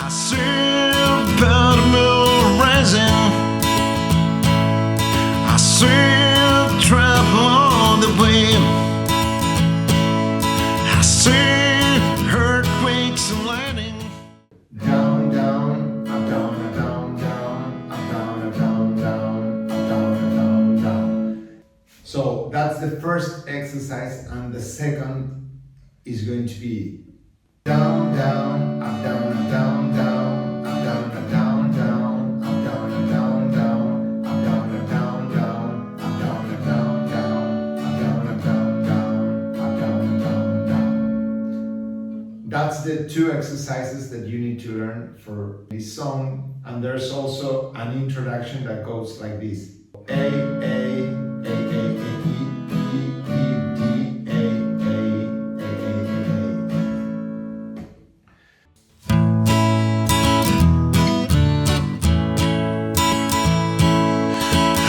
see a bottom rising. I see a trap on the way. I see earthquakes and lightning. Down, down, up, down, up, down, down, up, down, up, down, down, up, down, up, down, down. So that's the first exercise, and the second is going to be down, down, up, down, up, down, down, up, down, up, down, down, up, down, up, down, down, up, down, up, down, down, up, down, up, down, down, up, down, up, down, down, up, down, up, down, down. That's the two exercises that you need to learn for this song, and there's also an introduction that goes like this: A,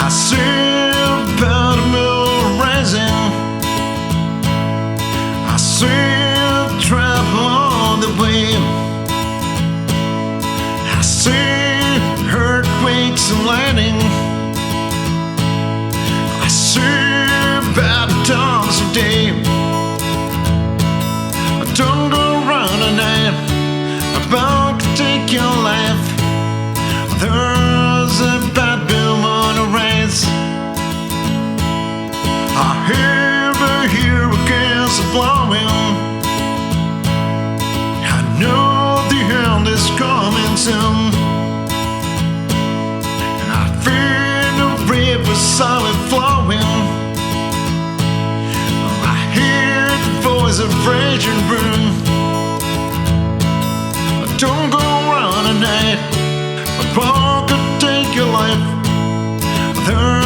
I see a bottom rising. I see a trap on the way. I see earthquakes and lightning. I see bad times of day. Don't go round at night about to take your life. There's a bad bill on the rise. I hear the hurricanes are blowing. I know the end is coming soon. I feel the river solid flowing. I hear the voice of raging room. Don't go around at night. A ball could take your life. There